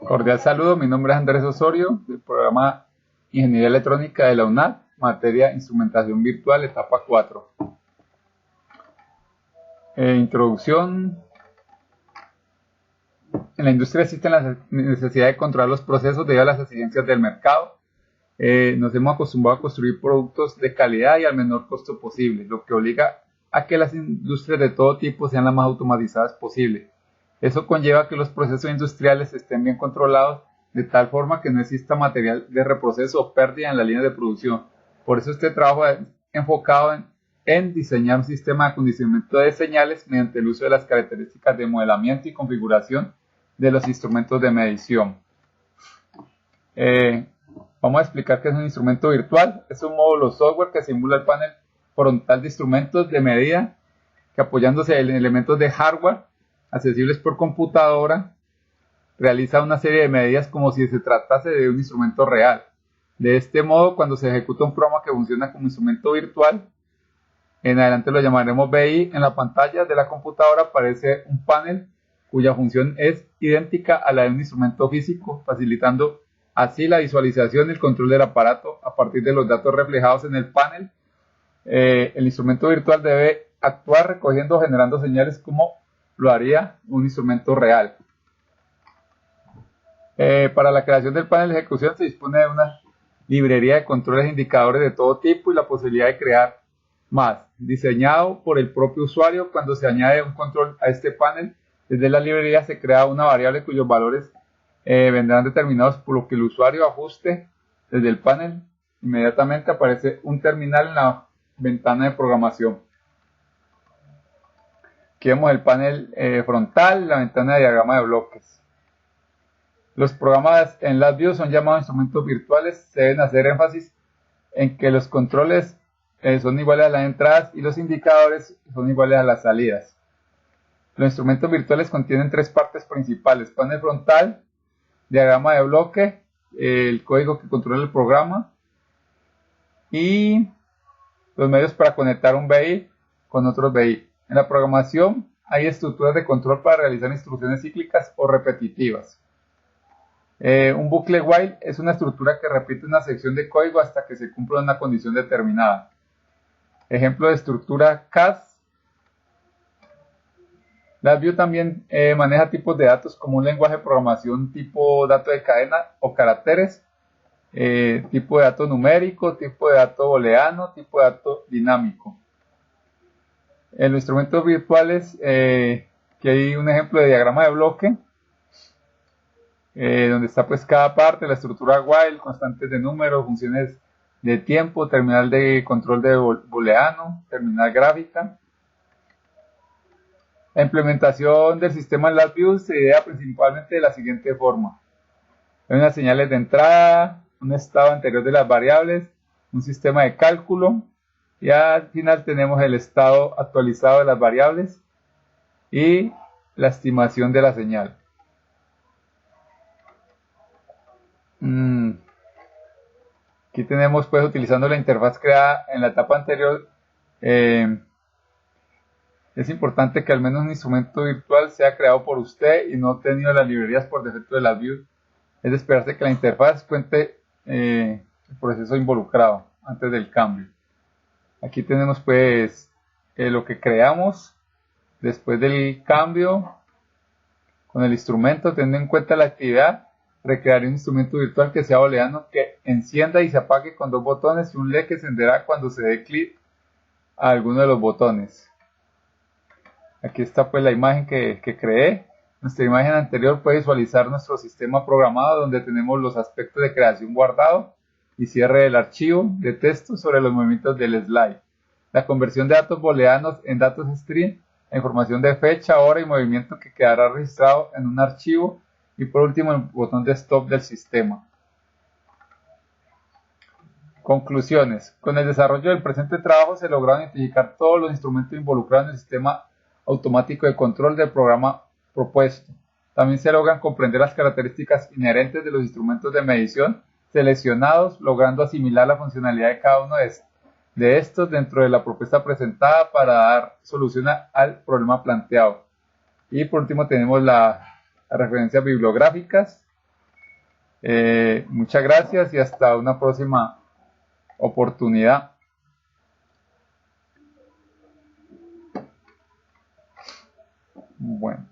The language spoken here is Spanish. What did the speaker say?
Cordial saludo, mi nombre es Andrés Osorio, del programa Ingeniería Electrónica de la UNAD, materia Instrumentación Virtual, etapa 4. Introducción. En la industria existe la necesidad de controlar los procesos debido a las exigencias del mercado. Nos hemos acostumbrado a construir productos de calidad y al menor costo posible, lo que obliga a que las industrias de todo tipo sean las más automatizadas posible. Eso conlleva que los procesos industriales estén bien controlados de tal forma que no exista material de reproceso o pérdida en la línea de producción. Por eso este trabajo es enfocado en diseñar un sistema de acondicionamiento de señales mediante el uso de las características de modelamiento y configuración de los instrumentos de medición. Vamos a explicar qué es un instrumento virtual. Es un módulo software que simula el panel frontal de instrumentos de medida que, apoyándose en elementos de hardware accesibles por computadora, realiza una serie de medidas como si se tratase de un instrumento real. De este modo, cuando se ejecuta un programa que funciona como instrumento virtual, en adelante lo llamaremos BI, en la pantalla de la computadora aparece un panel cuya función es idéntica a la de un instrumento físico, facilitando así la visualización y el control del aparato a partir de los datos reflejados en el panel. El instrumento virtual debe actuar recogiendo o generando señales como lo haría un instrumento real. Para la creación del panel de ejecución se dispone de una librería de controles e indicadores de todo tipo y la posibilidad de crear más, diseñado por el propio usuario. Cuando se añade un control a este panel, desde la librería se crea una variable cuyos valores vendrán determinados por lo que el usuario ajuste desde el panel. Inmediatamente aparece un terminal en la ventana de programación. Aquí vemos el panel frontal, la ventana de diagrama de bloques. Los programas en LabVIEW son llamados instrumentos virtuales. Se deben hacer énfasis en que los controles son iguales a las entradas y los indicadores son iguales a las salidas. Los instrumentos virtuales contienen tres partes principales: panel frontal, diagrama de bloque, el código que controla el programa y los medios para conectar un BI con otros BI. En la programación hay estructuras de control para realizar instrucciones cíclicas o repetitivas. Un bucle while es una estructura que repite una sección de código hasta que se cumpla una condición determinada. Ejemplo de estructura CAS. LabVIEW también maneja tipos de datos como un lenguaje de programación tipo dato de cadena o caracteres, tipo de dato numérico, tipo de dato booleano, tipo de dato dinámico. En los instrumentos virtuales, que hay un ejemplo de diagrama de bloque, donde está pues cada parte, la estructura while, constantes de números, funciones de tiempo, terminal de control de booleano, terminal gráfica. La implementación del sistema en LabVIEW se idea principalmente de la siguiente forma: hay unas señales de entrada, un estado anterior de las variables, un sistema de cálculo, y al final tenemos el estado actualizado de las variables y la estimación de la señal. Aquí tenemos pues, utilizando la interfaz creada en la etapa anterior, es importante que al menos un instrumento virtual sea creado por usted y no tenido las librerías por defecto de LabVIEW. Es de esperarse que la interfaz cuente el proceso involucrado antes del cambio. Aquí tenemos pues lo que creamos después del cambio con el instrumento, teniendo en cuenta la actividad. Recrearé un instrumento virtual que sea booleano, que encienda y se apague con dos botones y un LED que encenderá cuando se dé clic a alguno de los botones. Aquí está pues la imagen que creé. Nuestra imagen anterior puede visualizar nuestro sistema programado, donde tenemos los aspectos de creación, guardado y cierre del archivo de texto sobre los movimientos del slide, la conversión de datos booleanos en datos string, la información de fecha, hora y movimiento que quedará registrado en un archivo, y por último el botón de stop del sistema. Conclusiones. Con el desarrollo del presente trabajo se lograron identificar todos los instrumentos involucrados en el sistema automático de control del programa propuesto. También se logran comprender las características inherentes de los instrumentos de medición seleccionados, logrando asimilar la funcionalidad de cada uno de estos dentro de la propuesta presentada para dar solución al problema planteado. Y por último tenemos las referencias bibliográficas. Muchas gracias y hasta una próxima oportunidad. Bueno.